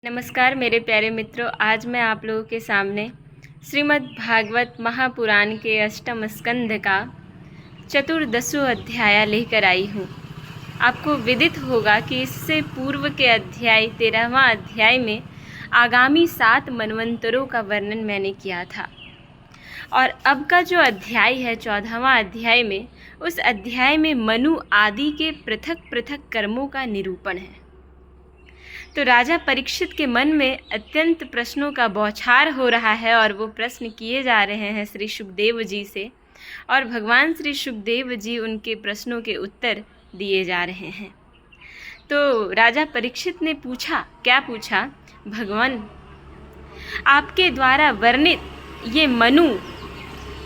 नमस्कार मेरे प्यारे मित्रों, आज मैं आप लोगों के सामने श्रीमद् भागवत महापुराण के अष्टम स्कंध का चतुर्दशों अध्याय लेकर आई हूँ। आपको विदित होगा कि इससे पूर्व के अध्याय 13वां अध्याय में आगामी 7 मनवंतरों का वर्णन मैंने किया था, और अब का जो अध्याय है 14वां अध्याय में, उस अध्याय में मनु आदि के पृथक पृथक कर्मों का निरूपण है। तो राजा परीक्षित के मन में अत्यंत प्रश्नों का बौछार हो रहा है और वो प्रश्न किए जा रहे हैं श्री सुखदेव जी से, और भगवान श्री सुखदेव जी उनके प्रश्नों के उत्तर दिए जा रहे हैं। तो राजा परीक्षित ने पूछा, क्या पूछा? भगवान, आपके द्वारा वर्णित ये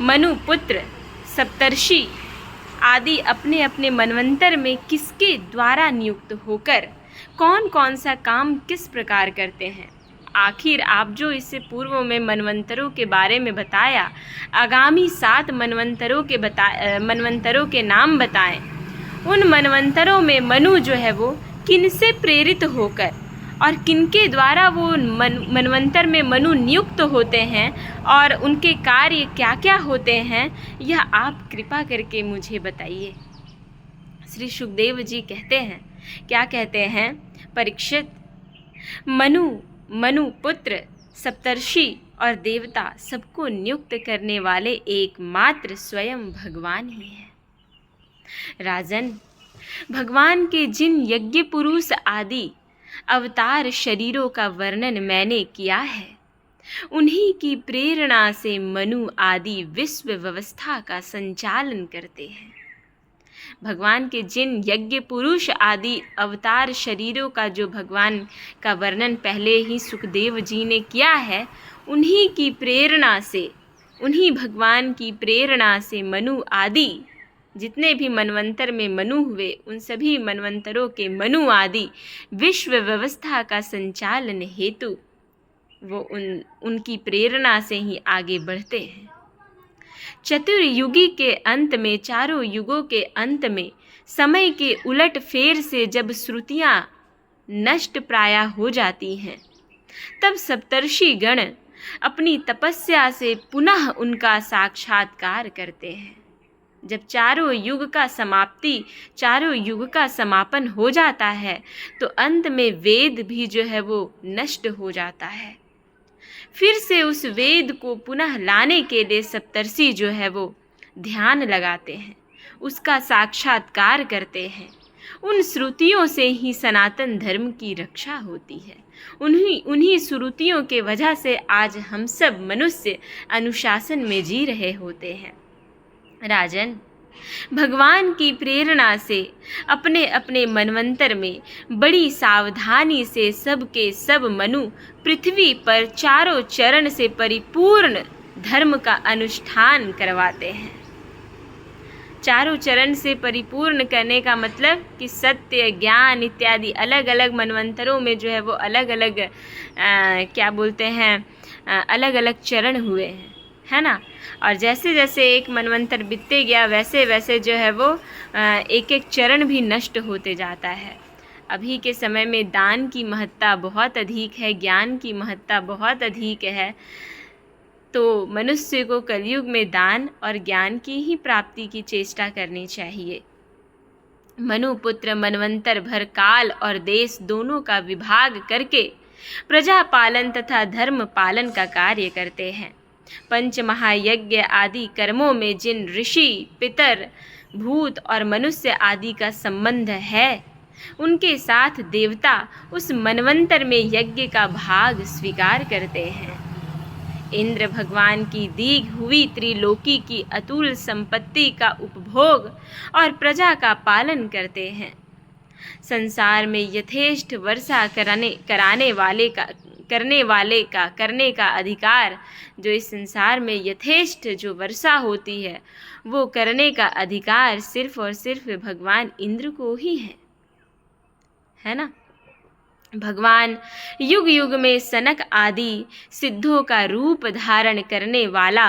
मनु पुत्र सप्तर्षि आदि अपने अपने मनवंतर में किसके द्वारा नियुक्त होकर कौन कौन सा काम किस प्रकार करते हैं? आखिर आप जो इससे पूर्व में मनवंतरों के बारे में बताया, आगामी 7 मनवंतरों के नाम बताएं। उन मनवंतरों में मनु जो है वो किनसे प्रेरित होकर और किनके द्वारा वो मनवंतर में मनु नियुक्त होते हैं और उनके कार्य क्या क्या होते हैं, यह आप कृपा करके मुझे बताइए। श्री सुखदेव जी कहते हैं, क्या कहते हैं? परीक्षित, मनु पुत्र सप्तर्षि और देवता सबको नियुक्त करने वाले एकमात्र स्वयं भगवान ही हैं। राजन, भगवान के जिन यज्ञ पुरुष आदि अवतार शरीरों का वर्णन मैंने किया है, उन्हीं की प्रेरणा से मनु आदि विश्व व्यवस्था का संचालन करते हैं। भगवान के जिन यज्ञ पुरुष आदि अवतार शरीरों का जो भगवान का वर्णन पहले ही सुखदेव जी ने किया है, उन्हीं की प्रेरणा से, उन्हीं भगवान की प्रेरणा से मनु आदि जितने भी मनवंतर में मनु हुए, उन सभी मनवंतरों के मनु आदि विश्व व्यवस्था का संचालन हेतु वो उनकी प्रेरणा से ही आगे बढ़ते हैं। चतुर्युगी के अंत में, चारों युगों के अंत में, समय के उलट फेर से जब श्रुतियाँ नष्ट प्राय हो जाती हैं, तब सप्तर्षि गण अपनी तपस्या से पुनः उनका साक्षात्कार करते हैं। जब चारों युग का समापन हो जाता है, तो अंत में वेद भी जो है वो नष्ट हो जाता है। फिर से उस वेद को पुनः लाने के लिए सप्तर्षि जो है वो ध्यान लगाते हैं, उसका साक्षात्कार करते हैं। उन श्रुतियों से ही सनातन धर्म की रक्षा होती है। उन्हीं श्रुतियों के वजह से आज हम सब मनुष्य अनुशासन में जी रहे होते हैं। राजन, भगवान की प्रेरणा से अपने अपने मनवंतर में बड़ी सावधानी से सबके सब मनु पृथ्वी पर चारों चरण से परिपूर्ण धर्म का अनुष्ठान करवाते हैं। चारों चरण से परिपूर्ण करने का मतलब कि सत्य, ज्ञान इत्यादि अलग अलग मनवंतरों में जो है वो अलग अलग अलग अलग चरण हुए हैं, है ना। और जैसे जैसे एक मनवंतर बीतते गया, वैसे वैसे जो है वो एक एक चरण भी नष्ट होते जाता है। अभी के समय में दान की महत्ता बहुत अधिक है, ज्ञान की महत्ता बहुत अधिक है। तो मनुष्य को कलयुग में दान और ज्ञान की ही प्राप्ति की चेष्टा करनी चाहिए। मनुपुत्र मनवंतर भर काल और देश दोनों का विभाग करके प्रजा पालन तथा धर्म पालन का कार्य करते हैं। पंच महायज्ञ आदि कर्मों में जिन ऋषि, पितर, भूत और मनुष्य आदि का संबंध है, उनके साथ देवता उस मनवंतर में यज्ञ का भाग स्वीकार करते हैं। इंद्र भगवान की दी हुई त्रिलोकी की अतुल संपत्ति का उपभोग और प्रजा का पालन करते हैं। संसार में यथेष्ट वर्षा करने का अधिकार, जो इस संसार में यथेष्ट जो वर्षा होती है वो करने का अधिकार सिर्फ और सिर्फ भगवान इंद्र को ही है ना। भगवान युग युग में सनक आदि सिद्धों का रूप धारण करने वाला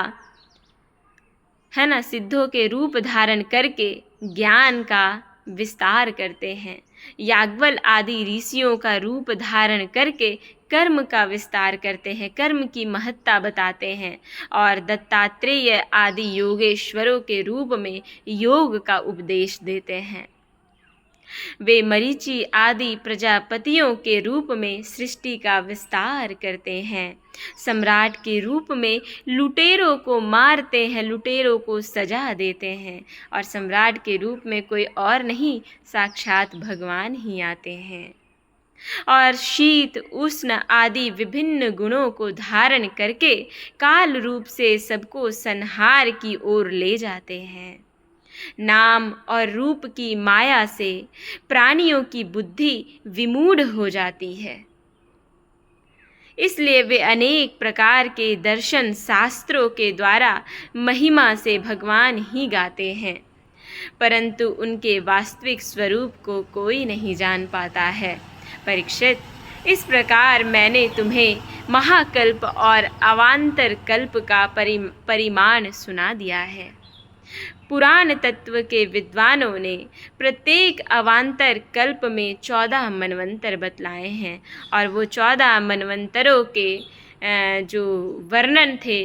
है ना, सिद्धों के रूप धारण करके ज्ञान का विस्तार करते हैं। याज्ञवल आदि ऋषियों का रूप धारण करके कर्म का विस्तार करते हैं, कर्म की महत्ता बताते हैं और दत्तात्रेय आदि योगेश्वरों के रूप में योग का उपदेश देते हैं। वे मरीचि आदि प्रजापतियों के रूप में सृष्टि का विस्तार करते हैं। सम्राट के रूप में लुटेरों को मारते हैं, लुटेरों को सजा देते हैं और सम्राट के रूप में कोई और नहीं, साक्षात भगवान ही आते हैं और शीत उष्ण आदि विभिन्न गुणों को धारण करके काल रूप से सबको संहार की ओर ले जाते हैं। नाम और रूप की माया से प्राणियों की बुद्धि विमूढ़ हो जाती है, इसलिए वे अनेक प्रकार के दर्शन शास्त्रों के द्वारा महिमा से भगवान ही गाते हैं, परंतु उनके वास्तविक स्वरूप को कोई नहीं जान पाता है। परीक्षित, इस प्रकार मैंने तुम्हें महाकल्प और अवान्तर कल्प का परिमाण सुना दिया है। पुराण तत्व के विद्वानों ने प्रत्येक अवान्तर कल्प में 14 मनवंतर बतलाए हैं और वो 14 मनवंतरों के जो वर्णन थे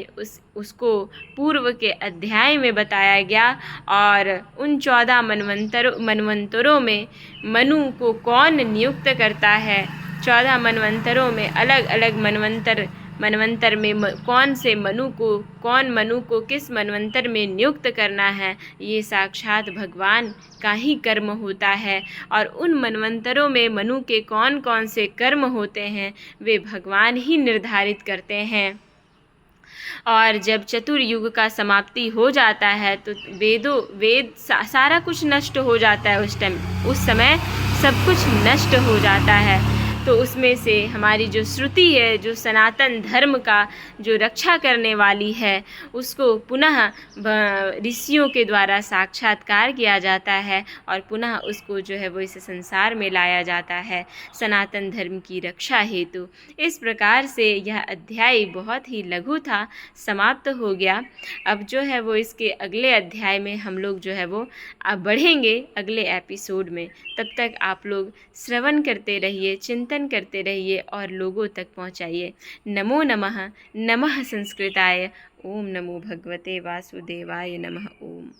उसको पूर्व के अध्याय में बताया गया और उन 14 मनवंतरों में मनु को कौन नियुक्त करता है, 14 मनवंतरों में अलग अलग मनवंतर में कौन मनु को किस मनवंतर में नियुक्त करना है, ये साक्षात भगवान का ही कर्म होता है और उन मनवंतरों में मनु के कौन कौन से कर्म होते हैं वे भगवान ही निर्धारित करते हैं। और जब चतुर्युग का समाप्ति हो जाता है तो सारा कुछ नष्ट हो जाता है। उस समय सब कुछ नष्ट हो जाता है, तो उसमें से हमारी जो श्रुति है, जो सनातन धर्म का जो रक्षा करने वाली है, उसको पुनः ऋषियों के द्वारा साक्षात्कार किया जाता है और पुनः उसको जो है वो इस संसार में लाया जाता है सनातन धर्म की रक्षा हेतु। इस प्रकार से यह अध्याय बहुत ही लघु था, समाप्त हो गया। अब जो है वो इसके अगले अध्याय में हम लोग जो है वो अब बढ़ेंगे अगले एपिसोड में। तब तक आप लोग श्रवण करते रहिए, चिंतन करते रहिए और लोगों तक पहुंचाइए। नमो नमः। नमः संस्कृताय। ओम नमो भगवते वासुदेवाय नमः। ओम।